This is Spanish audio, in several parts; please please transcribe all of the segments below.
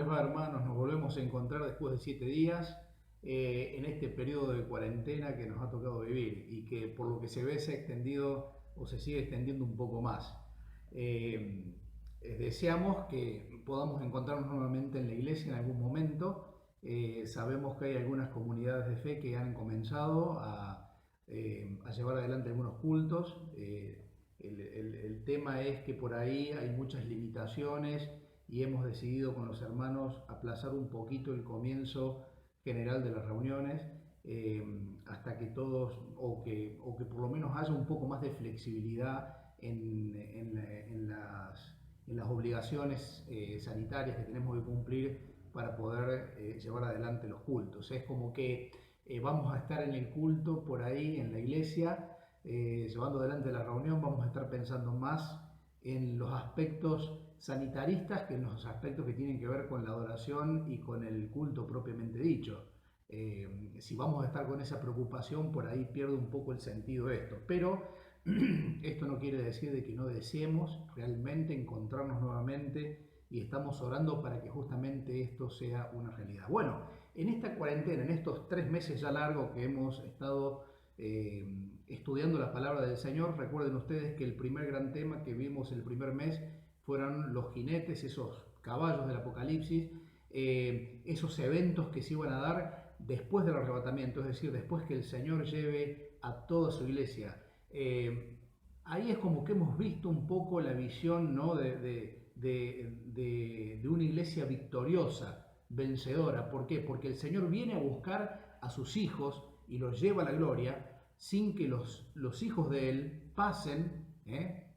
les va, hermanos? Nos volvemos a encontrar después de 7 días en este periodo de cuarentena que nos ha tocado vivir y que por lo que se ve se ha extendido o se sigue extendiendo un poco más. Eh, Deseamos que podamos encontrarnos nuevamente en la iglesia en algún momento. Sabemos que hay algunas comunidades de fe que han comenzado a llevar adelante algunos cultos. El tema es que por ahí hay muchas limitaciones y hemos decidido con los hermanos aplazar un poquito el comienzo general de las reuniones hasta que todos, o que por lo menos haya un poco más de flexibilidad en las obligaciones sanitarias que tenemos que cumplir para poder llevar adelante los cultos. Es como que vamos a estar en el culto por ahí, en la iglesia, llevando adelante la reunión, vamos a estar pensando más en los aspectos sanitaristas que en los aspectos que tienen que ver con la adoración y con el culto propiamente dicho. Si vamos a estar con esa preocupación, por ahí pierde un poco el sentido esto. Pero esto no quiere decir de que no deseemos realmente encontrarnos nuevamente y estamos orando para que justamente esto sea una realidad. Bueno, en esta cuarentena, en estos 3 meses ya largos que hemos estado estudiando la palabra del Señor, recuerden ustedes que el primer gran tema que vimos el primer mes fueron los jinetes, esos caballos del Apocalipsis, esos eventos que se iban a dar después del arrebatamiento, es decir, después que el Señor lleve a toda su iglesia. Ahí es como que hemos visto un poco la visión, ¿no?, de una iglesia victoriosa, vencedora. ¿Por qué? Porque el Señor viene a buscar a sus hijos y los lleva a la gloria sin que los hijos de Él pasen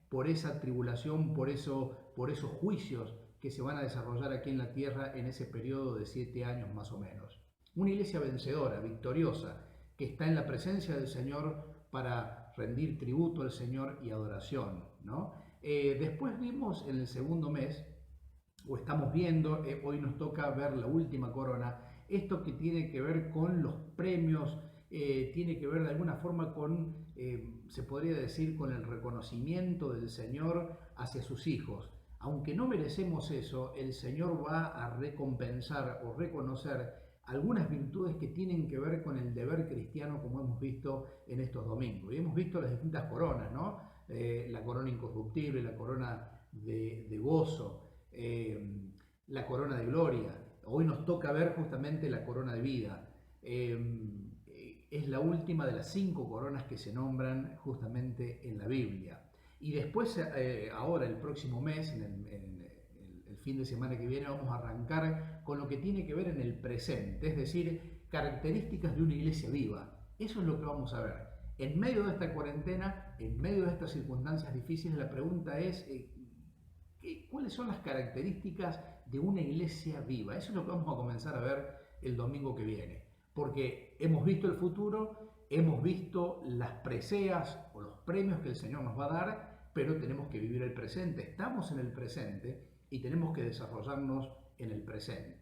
por esa tribulación, por esos juicios que se van a desarrollar aquí en la tierra en ese periodo de 7 años más o menos. Una iglesia vencedora, victoriosa, que está en la presencia del Señor para rendir tributo al Señor y adoración, ¿no? Después vimos en el segundo mes, o estamos viendo, hoy nos toca ver la última corona, esto que tiene que ver con los premios, tiene que ver de alguna forma con, se podría decir, con el reconocimiento del Señor hacia sus hijos. Aunque no merecemos eso, el Señor va a recompensar o reconocer algunas virtudes que tienen que ver con el deber cristiano, como hemos visto en estos domingos. Y hemos visto las distintas coronas, ¿no? La corona incorruptible, la corona de gozo, la corona de gloria. Hoy nos toca ver justamente la corona de vida. Es la última de las 5 coronas que se nombran justamente en la Biblia. Y después, ahora el próximo mes, en el fin de semana que viene, vamos a arrancar con lo que tiene que ver en el presente, es decir, características de una iglesia viva. Eso es lo que vamos a ver. En medio de esta cuarentena, en medio de estas circunstancias difíciles, la pregunta es, ¿cuáles son las características de una iglesia viva? Eso es lo que vamos a comenzar a ver el domingo que viene. Porque hemos visto el futuro, hemos visto las preseas o los premios que el Señor nos va a dar, pero tenemos que vivir el presente. Estamos en el presente y tenemos que desarrollarnos en el presente.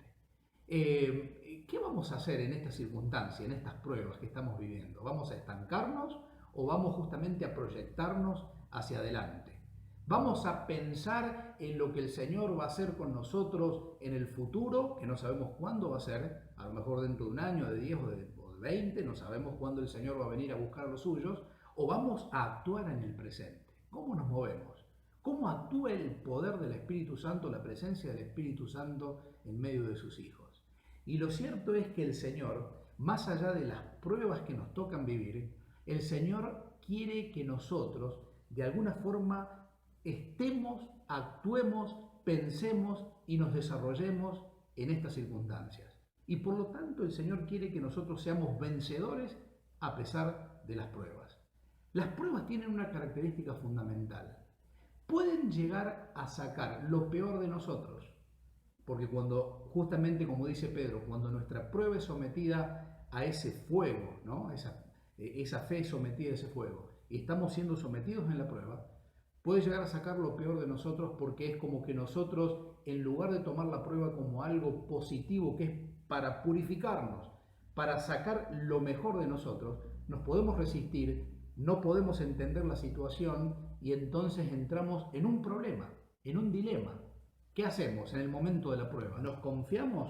¿Qué vamos a hacer en esta circunstancia, en estas pruebas que estamos viviendo? ¿Vamos a estancarnos o vamos justamente a proyectarnos hacia adelante? ¿Vamos a pensar en lo que el Señor va a hacer con nosotros en el futuro, que no sabemos cuándo va a ser, a lo mejor dentro de un año, de 10 o de 20, no sabemos cuándo el Señor va a venir a buscar a los suyos, o vamos a actuar en el presente? ¿Cómo nos movemos? ¿Cómo actúa el poder del Espíritu Santo, la presencia del Espíritu Santo en medio de sus hijos? Y lo cierto es que el Señor, más allá de las pruebas que nos tocan vivir, el Señor quiere que nosotros, de alguna forma, estemos, actuemos, pensemos y nos desarrollemos en estas circunstancias. Y por lo tanto el Señor quiere que nosotros seamos vencedores a pesar de las pruebas. Las pruebas tienen una característica fundamental. Pueden llegar a sacar lo peor de nosotros, porque cuando, justamente como dice Pedro, cuando nuestra prueba es sometida a ese fuego, ¿no?, esa fe sometida a ese fuego, y estamos siendo sometidos en la prueba, puede llegar a sacar lo peor de nosotros, porque es como que nosotros, en lugar de tomar la prueba como algo positivo, que es para purificarnos, para sacar lo mejor de nosotros, nos podemos resistir, no podemos entender la situación y entonces entramos en un problema, en un dilema. ¿Qué hacemos en el momento de la prueba? ¿Nos confiamos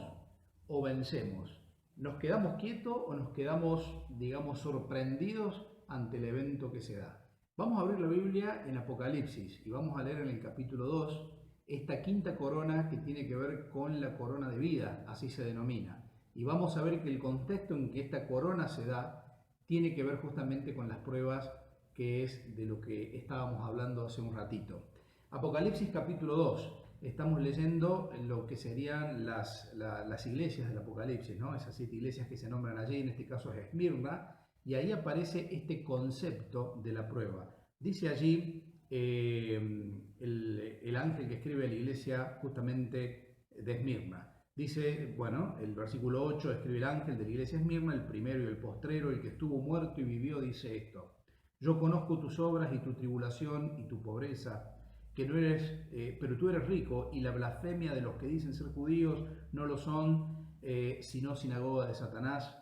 o vencemos? ¿Nos quedamos quietos o nos quedamos, digamos, sorprendidos ante el evento que se da? Vamos a abrir la Biblia en Apocalipsis y vamos a leer en el capítulo 2 esta quinta corona que tiene que ver con la corona de vida, así se denomina. Y vamos a ver que el contexto en que esta corona se da tiene que ver justamente con las pruebas, que es de lo que estábamos hablando hace un ratito. Apocalipsis capítulo 2. Estamos leyendo lo que serían las iglesias del Apocalipsis, ¿no? Esas 7 iglesias que se nombran allí, en este caso es Esmirna, y ahí aparece este concepto de la prueba. Dice allí el ángel que escribe la iglesia justamente de Esmirna. Dice, bueno, el versículo 8 escribe el ángel de la iglesia de Esmirna, el primero y el postrero, el que estuvo muerto y vivió, dice esto: yo conozco tus obras y tu tribulación y tu pobreza, que no eres, pero tú eres rico, y la blasfemia de los que dicen ser judíos no lo son, sino sinagoga de Satanás.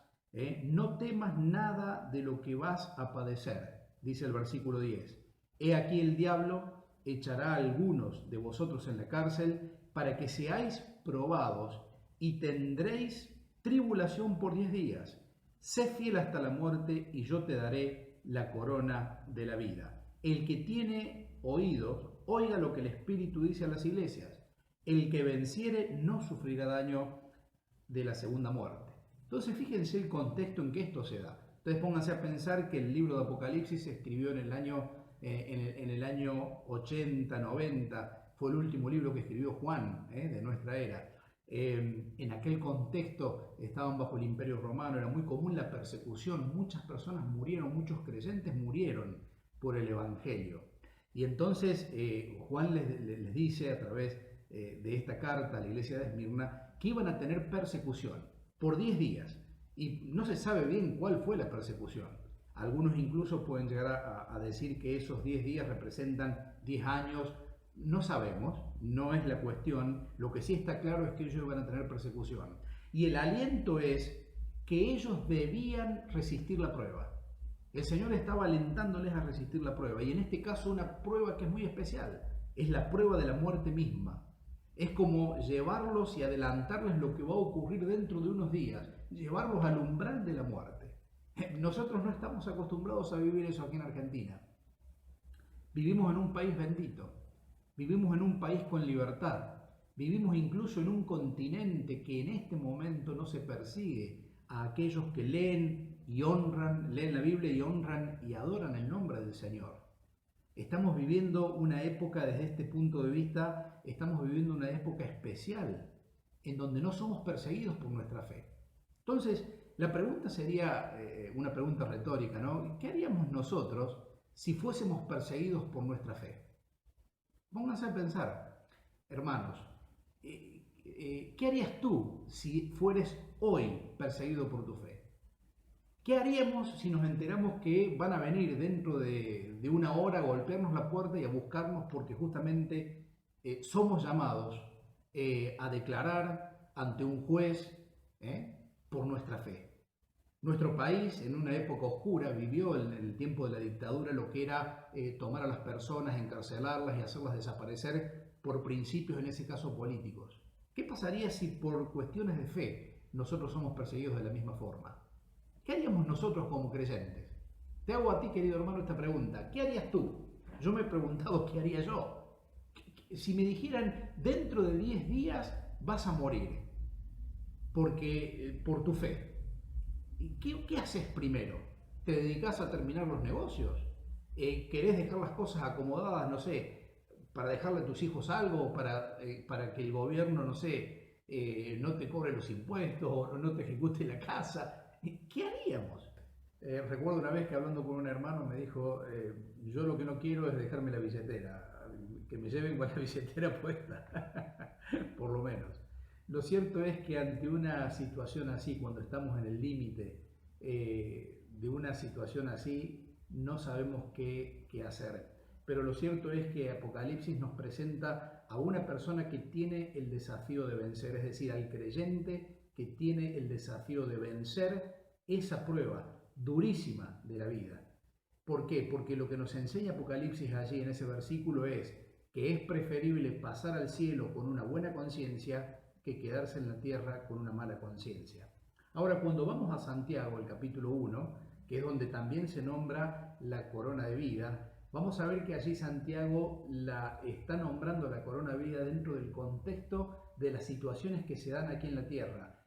No temas nada de lo que vas a padecer, dice el versículo 10. He aquí el diablo echará a algunos de vosotros en la cárcel para que seáis probados y tendréis tribulación por 10 días. Sé fiel hasta la muerte y yo te daré la corona de la vida. El que tiene oídos, oiga lo que el Espíritu dice a las iglesias. El que venciere no sufrirá daño de la segunda muerte. Entonces fíjense el contexto en que esto se da. Entonces pónganse a pensar que el libro de Apocalipsis se escribió en el año 80, 90, fue el último libro que escribió Juan, de nuestra era. En aquel contexto estaban bajo el Imperio Romano, era muy común la persecución, muchas personas murieron, muchos creyentes murieron por el Evangelio. Y entonces Juan les dice a través de esta carta a la iglesia de Esmirna que iban a tener persecución por 10 días. Y no se sabe bien cuál fue la persecución. Algunos incluso pueden llegar a decir que esos 10 días representan 10 años. No sabemos, no es la cuestión. Lo que sí está claro es que ellos van a tener persecución. Y el aliento es que ellos debían resistir la prueba. El Señor estaba alentándoles a resistir la prueba. Y en este caso una prueba que es muy especial. Es la prueba de la muerte misma. Es como llevarlos y adelantarles lo que va a ocurrir dentro de unos días. Llevarlos al umbral de la muerte. Nosotros no estamos acostumbrados a vivir eso aquí en Argentina. Vivimos en un país bendito. Vivimos en un país con libertad. Vivimos incluso en un continente que en este momento no se persigue a aquellos que leen y honran, leen la Biblia y honran y adoran el nombre del Señor. Estamos viviendo una época, desde este punto de vista, estamos viviendo una época especial, en donde no somos perseguidos por nuestra fe. Entonces, la pregunta sería una pregunta retórica, ¿no? ¿Qué haríamos nosotros si fuésemos perseguidos por nuestra fe? Pónganse a pensar, hermanos, ¿qué harías tú si fueres hoy perseguido por tu fe? ¿Qué haríamos si nos enteramos que van a venir dentro de una hora a golpearnos la puerta y a buscarnos porque justamente somos llamados a declarar ante un juez por nuestra fe? Nuestro país, en una época oscura, vivió en el tiempo de la dictadura lo que era tomar a las personas, encarcelarlas y hacerlas desaparecer por principios, en ese caso políticos. ¿Qué pasaría si por cuestiones de fe nosotros somos perseguidos de la misma forma? ¿Qué haríamos nosotros como creyentes? Te hago a ti, querido hermano, esta pregunta. ¿Qué harías tú? Yo me he preguntado qué haría yo. Si me dijeran, dentro de 10 días vas a morir por tu fe. ¿Qué haces primero? ¿Te dedicas a terminar los negocios? ¿Querés dejar las cosas acomodadas, no sé, para dejarle a tus hijos algo, para que el gobierno, no sé, no te cobre los impuestos o no te ejecute la casa? ¿Qué haríamos? Recuerdo una vez que hablando con un hermano me dijo, yo lo que no quiero es dejarme la billetera, que me lleven con la billetera puesta, por lo menos. Lo cierto es que ante una situación así, cuando estamos en el límite de una situación así, no sabemos qué hacer. Pero lo cierto es que Apocalipsis nos presenta a una persona que tiene el desafío de vencer, es decir, al creyente que tiene el desafío de vencer esa prueba durísima de la vida. ¿Por qué? Porque lo que nos enseña Apocalipsis allí en ese versículo es que es preferible pasar al cielo con una buena conciencia que quedarse en la tierra con una mala conciencia. Ahora, cuando vamos a Santiago, el capítulo 1, que es donde también se nombra la corona de vida, vamos a ver que allí Santiago la está nombrando la corona de vida dentro del contexto de las situaciones que se dan aquí en la tierra.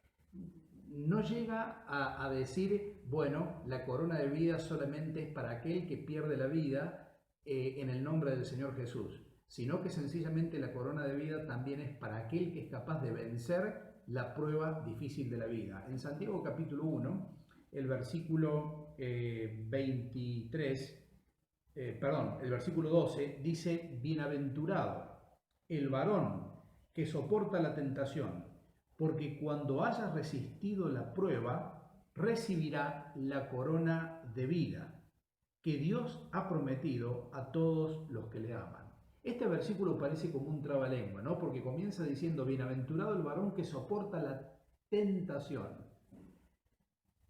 No llega a decir, bueno, la corona de vida solamente es para aquel que pierde la vida en el nombre del Señor Jesús, sino que sencillamente la corona de vida también es para aquel que es capaz de vencer la prueba difícil de la vida. En Santiago capítulo 1, el versículo 23, el versículo 12 dice: bienaventurado el varón que soporta la tentación, porque cuando haya resistido la prueba, recibirá la corona de vida que Dios ha prometido a todos los que le aman. Este versículo parece como un trabalengua, ¿no? Porque comienza diciendo: bienaventurado el varón que soporta la tentación,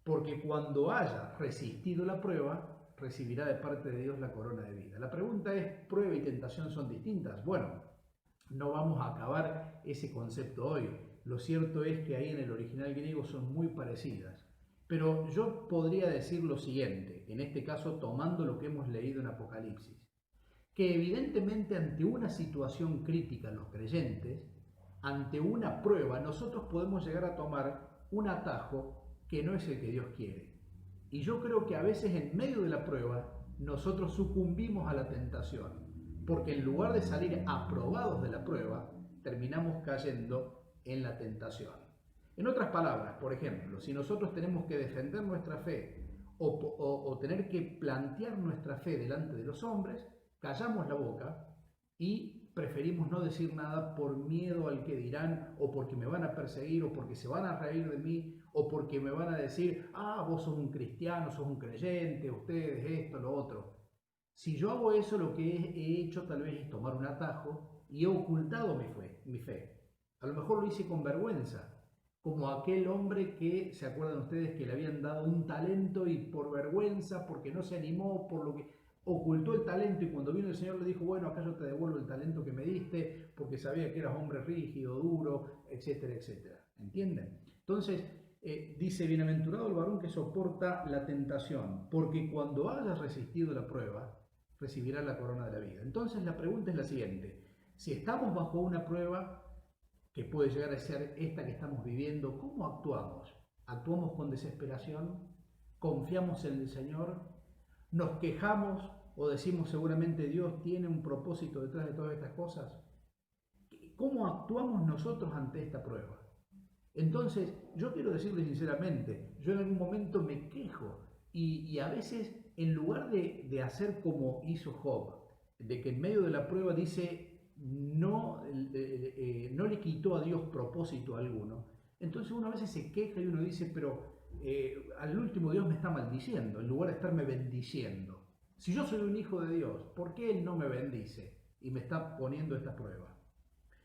porque cuando haya resistido la prueba, recibirá de parte de Dios la corona de vida. La pregunta es, ¿prueba y tentación son distintas? Bueno, no vamos a acabar ese concepto hoy. Lo cierto es que ahí en el original griego son muy parecidas. Pero yo podría decir lo siguiente, en este caso tomando lo que hemos leído en Apocalipsis, que evidentemente ante una situación crítica los creyentes, ante una prueba, nosotros podemos llegar a tomar un atajo que no es el que Dios quiere. Y yo creo que a veces en medio de la prueba nosotros sucumbimos a la tentación, porque en lugar de salir aprobados de la prueba, terminamos cayendo en la tentación. En otras palabras, por ejemplo, si nosotros tenemos que defender nuestra fe o tener que plantear nuestra fe delante de los hombres, callamos la boca y preferimos no decir nada por miedo al que dirán, o porque me van a perseguir, o porque se van a reír de mí, o porque me van a decir: ah, vos sos un cristiano, sos un creyente, ustedes esto, lo otro. Si yo hago eso, lo que he hecho tal vez es tomar un atajo y he ocultado mi fe. A lo mejor lo hice con vergüenza, como aquel hombre que, ¿se acuerdan ustedes que le habían dado un talento y por vergüenza, porque no se animó, por lo que ocultó el talento, y cuando vino el Señor le dijo: bueno, acá yo te devuelvo el talento que me diste, porque sabía que eras hombre rígido, duro, etcétera, etcétera? ¿Entienden? Entonces, dice: bienaventurado el varón que soporta la tentación, porque cuando haya resistido la prueba, recibirá la corona de la vida. Entonces la pregunta es la siguiente: si estamos bajo una prueba que puede llegar a ser esta que estamos viviendo, ¿cómo actuamos? ¿Actuamos con desesperación? ¿Confiamos en el Señor? ¿Nos quejamos o decimos seguramente Dios tiene un propósito detrás de todas estas cosas? ¿Cómo actuamos nosotros ante esta prueba? Entonces, yo quiero decirles sinceramente, yo en algún momento me quejo y a veces en lugar de hacer como hizo Job, de que en medio de la prueba dice no le quitó a Dios propósito alguno, entonces uno a veces se queja y uno dice: pero al último Dios me está maldiciendo en lugar de estarme bendiciendo. Si yo soy un hijo de Dios, ¿por qué Él no me bendice y me está poniendo esta prueba?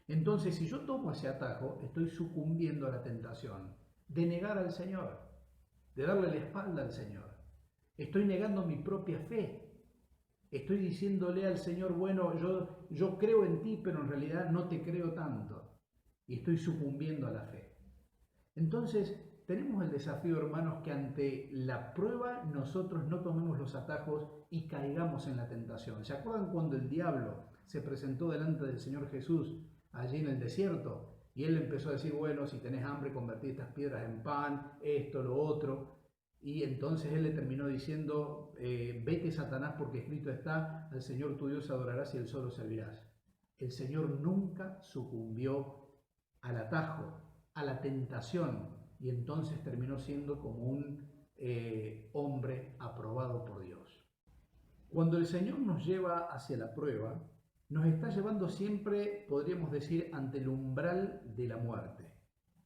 Entonces, si yo tomo ese atajo, estoy sucumbiendo a la tentación de negar al Señor, de darle la espalda al Señor. Estoy negando mi propia fe. Estoy diciéndole al Señor: bueno, yo creo en ti, pero en realidad no te creo tanto. Y estoy sucumbiendo a la fe. Entonces, tenemos el desafío, hermanos, que ante la prueba nosotros no tomemos los atajos y caigamos en la tentación. ¿Se acuerdan cuando el diablo se presentó delante del Señor Jesús allí en el desierto? Y él empezó a decir: bueno, si tenés hambre, convertí estas piedras en pan, esto, lo otro. Y entonces él le terminó diciendo: vete, Satanás, porque escrito está: al Señor tu Dios adorarás y él solo servirás. El Señor nunca sucumbió al atajo, a la tentación, y entonces terminó siendo como un hombre aprobado por Dios. Cuando el Señor nos lleva hacia la prueba, nos está llevando siempre, podríamos decir, ante el umbral de la muerte,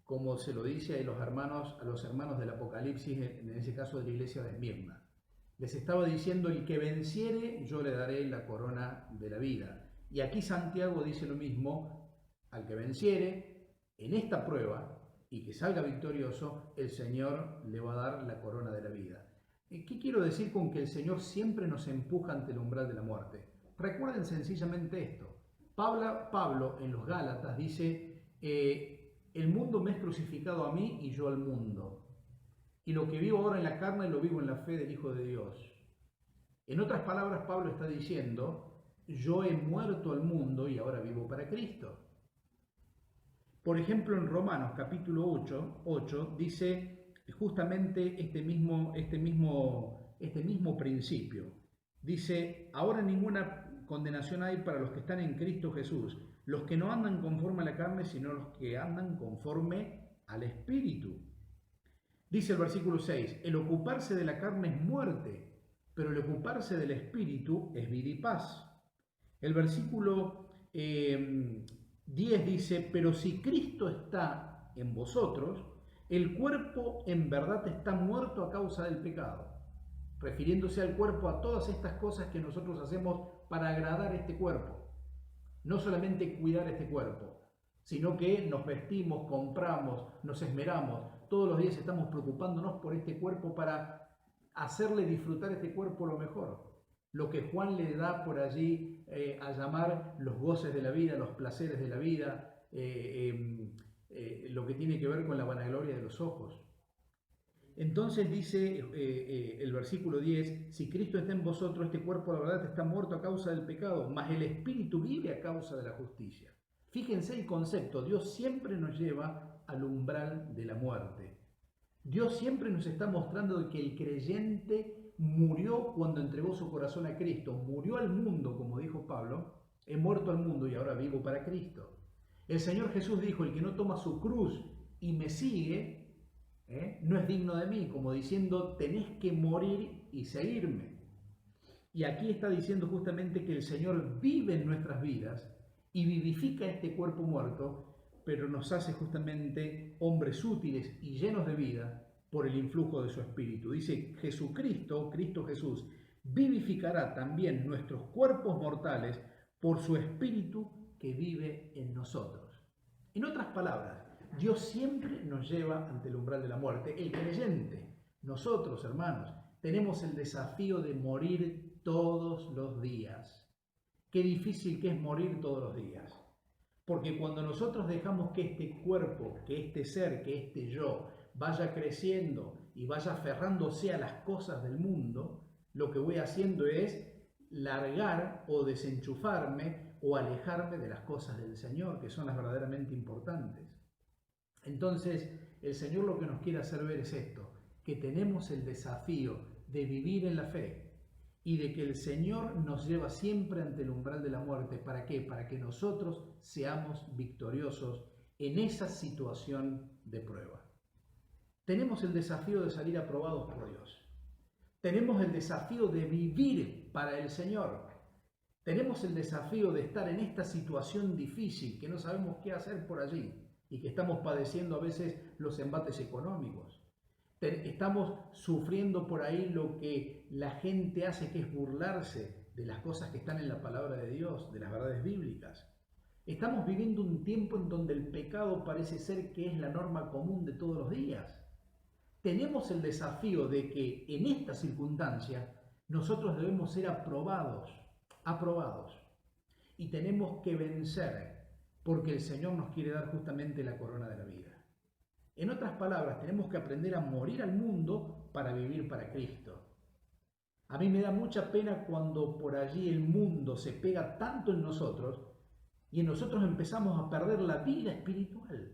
como se lo dice a los hermanos del Apocalipsis, en ese caso de la iglesia de Esmirna. Les estaba diciendo: el que venciere, yo le daré la corona de la vida. Y aquí Santiago dice lo mismo: al que venciere en esta prueba y que salga victorioso, el Señor le va a dar la corona de la vida. ¿Qué quiero decir con que el Señor siempre nos empuja ante el umbral de la muerte? Recuerden sencillamente esto: Pablo en los Gálatas dice, el mundo me es crucificado a mí y yo al mundo. Y lo que vivo ahora en la carne lo vivo en la fe del Hijo de Dios. En otras palabras, Pablo está diciendo, yo he muerto al mundo y ahora vivo para Cristo. Por ejemplo, en Romanos capítulo 8 dice justamente este mismo principio. Dice, ahora ninguna condenación hay para los que están en Cristo Jesús, los que no andan conforme a la carne, sino los que andan conforme al Espíritu. Dice el versículo 6, el ocuparse de la carne es muerte, pero el ocuparse del Espíritu es vida y paz. El versículo 10 dice, pero si Cristo está en vosotros, el cuerpo en verdad está muerto a causa del pecado, refiriéndose al cuerpo a todas estas cosas que nosotros hacemos para agradar este cuerpo. No solamente cuidar este cuerpo, sino que nos vestimos, compramos, nos esmeramos, todos los días estamos preocupándonos por este cuerpo para hacerle disfrutar este cuerpo lo mejor. Lo que Juan le da por allí a llamar los goces de la vida, los placeres de la vida, lo que tiene que ver con la vanagloria de los ojos. Entonces dice el versículo 10, si Cristo está en vosotros, este cuerpo la verdad está muerto a causa del pecado, mas el Espíritu vive a causa de la justicia. Fíjense el concepto, Dios siempre nos lleva al umbral de la muerte. Dios siempre nos está mostrando que el creyente murió cuando entregó su corazón a Cristo, murió al mundo, como dijo Pablo, he muerto al mundo y ahora vivo para Cristo. El Señor Jesús dijo, el que no toma su cruz y me sigue, no es digno de mí, como diciendo, tenés que morir y seguirme. Y aquí está diciendo justamente que el Señor vive en nuestras vidas y vivifica este cuerpo muerto, pero nos hace justamente hombres útiles y llenos de vida por el influjo de su Espíritu. Dice Jesucristo, Cristo Jesús, vivificará también nuestros cuerpos mortales por su Espíritu que vive en nosotros. En otras palabras, Dios siempre nos lleva ante el umbral de la muerte. El creyente, nosotros, hermanos, tenemos el desafío de morir todos los días. Qué difícil que es morir todos los días. Porque cuando nosotros dejamos que este cuerpo, que este ser, que este yo, vaya creciendo y vaya aferrándose a las cosas del mundo, lo que voy haciendo es largar o desenchufarme o alejarme de las cosas del Señor, que son las verdaderamente importantes. Entonces, el Señor lo que nos quiere hacer ver es esto, que tenemos el desafío de vivir en la fe y de que el Señor nos lleva siempre ante el umbral de la muerte. ¿Para qué? Para que nosotros seamos victoriosos en esa situación de prueba. Tenemos el desafío de salir aprobados por Dios. Tenemos el desafío de vivir para el Señor. Tenemos el desafío de estar en esta situación difícil que no sabemos qué hacer por allí y que estamos padeciendo a veces los embates económicos. Estamos sufriendo por ahí lo que la gente hace, que es burlarse de las cosas que están en la palabra de Dios, de las verdades bíblicas. Estamos viviendo un tiempo en donde el pecado parece ser que es la norma común de todos los días. Tenemos el desafío de que en esta circunstancia nosotros debemos ser aprobados. Y tenemos que vencer, porque el Señor nos quiere dar justamente la corona de la vida. En otras palabras, tenemos que aprender a morir al mundo para vivir para Cristo. A mí me da mucha pena cuando por allí el mundo se pega tanto en nosotros y en nosotros empezamos a perder la vida espiritual.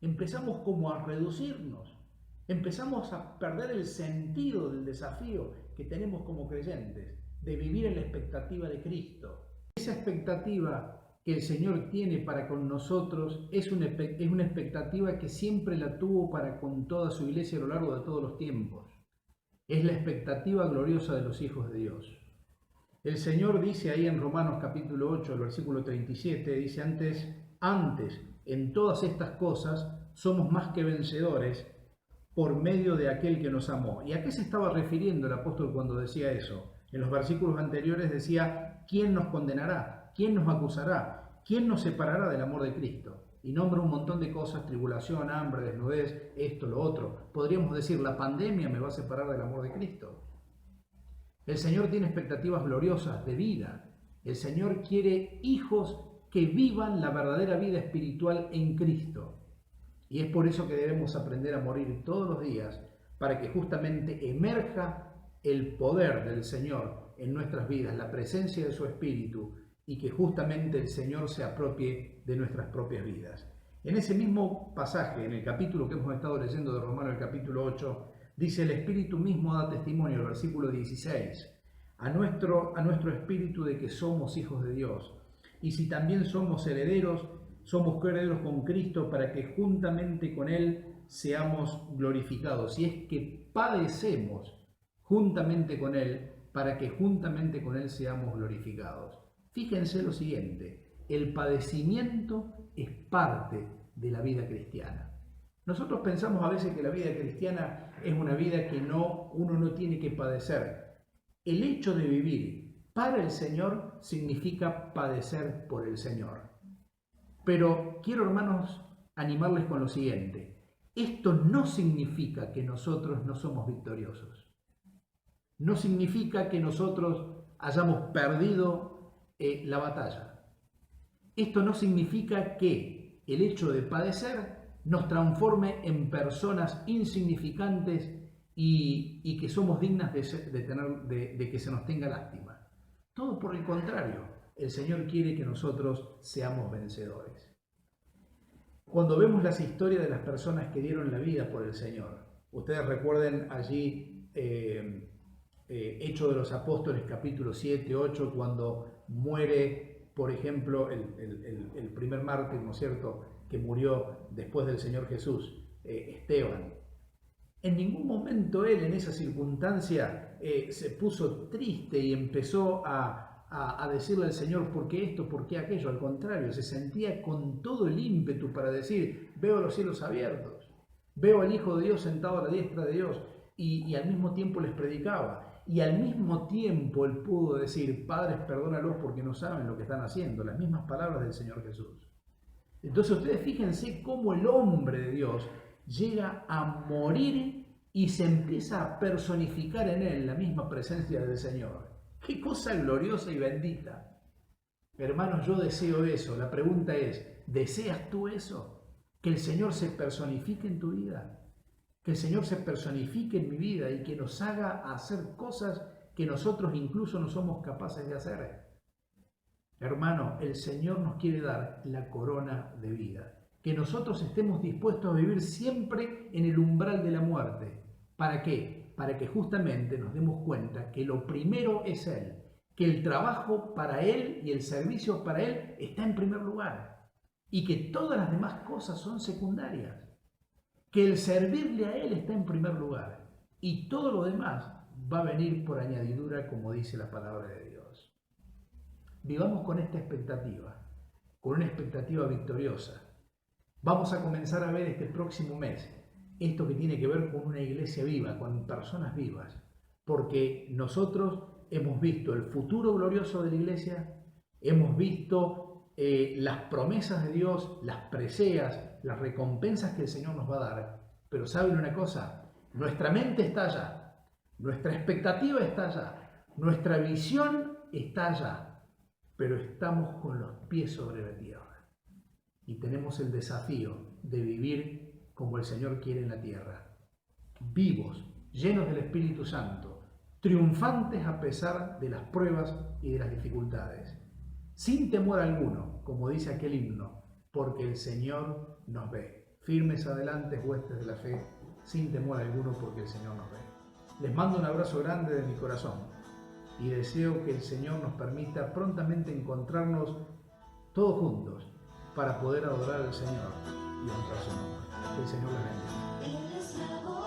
Empezamos como a reducirnos. Empezamos a perder el sentido del desafío que tenemos como creyentes, de vivir en la expectativa de Cristo. Esa expectativa que el Señor tiene para con nosotros es una expectativa que siempre la tuvo para con toda su iglesia a lo largo de todos los tiempos. Es la expectativa gloriosa de los hijos de Dios. El Señor dice ahí en Romanos capítulo 8, el versículo 37, dice antes, en todas estas cosas somos más que vencedores por medio de aquel que nos amó. ¿Y a qué se estaba refiriendo el apóstol cuando decía eso? En los versículos anteriores decía, ¿quién nos condenará? ¿Quién nos acusará? ¿Quién nos separará del amor de Cristo? Y nombra un montón de cosas, tribulación, hambre, desnudez, esto, lo otro. Podríamos decir, la pandemia me va a separar del amor de Cristo. El Señor tiene expectativas gloriosas de vida. El Señor quiere hijos que vivan la verdadera vida espiritual en Cristo. Y es por eso que debemos aprender a morir todos los días, para que justamente emerja el poder del Señor en nuestras vidas, la presencia de su Espíritu, y que justamente el Señor se apropie de nuestras propias vidas. En ese mismo pasaje, en el capítulo que hemos estado leyendo de Romanos, el capítulo 8, dice: el Espíritu mismo da testimonio, el versículo 16, a nuestro espíritu de que somos hijos de Dios. Y si también somos herederos, somos coherederos con Cristo, para que juntamente con Él seamos glorificados. Y es que padecemos juntamente con Él, para que juntamente con Él seamos glorificados. Fíjense lo siguiente: el padecimiento es parte de la vida cristiana. Nosotros pensamos a veces que la vida cristiana es una vida que uno no tiene que padecer. El hecho de vivir para el Señor significa padecer por el Señor. Pero quiero, hermanos, animarles con lo siguiente: esto no significa que nosotros no somos victoriosos. No significa que nosotros hayamos perdido la batalla. Esto no significa que el hecho de padecer nos transforme en personas insignificantes y que somos dignas de que se nos tenga lástima. Todo por el contrario, el Señor quiere que nosotros seamos vencedores. Cuando vemos las historias de las personas que dieron la vida por el Señor, ustedes recuerden allí Hechos de los Apóstoles, capítulo 7, 8, cuando muere, por ejemplo, el primer mártir, ¿no es cierto?, que murió después del Señor Jesús, Esteban. En ningún momento él, en esa circunstancia, se puso triste y empezó a decirle al Señor: ¿por qué esto? ¿Por qué aquello? Al contrario, se sentía con todo el ímpetu para decir: veo los cielos abiertos, veo al Hijo de Dios sentado a la diestra de Dios, y al mismo tiempo les predicaba. Y al mismo tiempo él pudo decir: Padres, perdónalos porque no saben lo que están haciendo. Las mismas palabras del Señor Jesús. Entonces ustedes fíjense cómo el hombre de Dios llega a morir y se empieza a personificar en él la misma presencia del Señor. ¡Qué cosa gloriosa y bendita! Hermanos, yo deseo eso. La pregunta es: ¿deseas tú eso? ¿Que el Señor se personifique en tu vida? Que el Señor se personifique en mi vida y que nos haga hacer cosas que nosotros incluso no somos capaces de hacer. Hermano, el Señor nos quiere dar la corona de vida. Que nosotros estemos dispuestos a vivir siempre en el umbral de la muerte. ¿Para qué? Para que justamente nos demos cuenta que lo primero es Él, que el trabajo para Él y el servicio para Él está en primer lugar y que todas las demás cosas son secundarias. Que el servirle a Él está en primer lugar y todo lo demás va a venir por añadidura, como dice la palabra de Dios. Vivamos con esta expectativa, con una expectativa victoriosa. Vamos a comenzar a ver este próximo mes esto que tiene que ver con una iglesia viva, con personas vivas, porque nosotros hemos visto el futuro glorioso de la iglesia, hemos visto las promesas de Dios, las preseas, las recompensas que el Señor nos va a dar. Pero ¿saben una cosa? Nuestra mente está allá, nuestra expectativa está allá, nuestra visión está allá, pero estamos con los pies sobre la tierra y tenemos el desafío de vivir como el Señor quiere en la tierra, vivos, llenos del Espíritu Santo, triunfantes a pesar de las pruebas y de las dificultades, sin temor alguno, como dice aquel himno, porque el Señor nos ve. Firmes adelante, huestes de la fe, sin temor alguno, porque el Señor nos ve. Les mando un abrazo grande de mi corazón y deseo que el Señor nos permita prontamente encontrarnos todos juntos para poder adorar al Señor y honrar su nombre. Que el Señor les bendiga.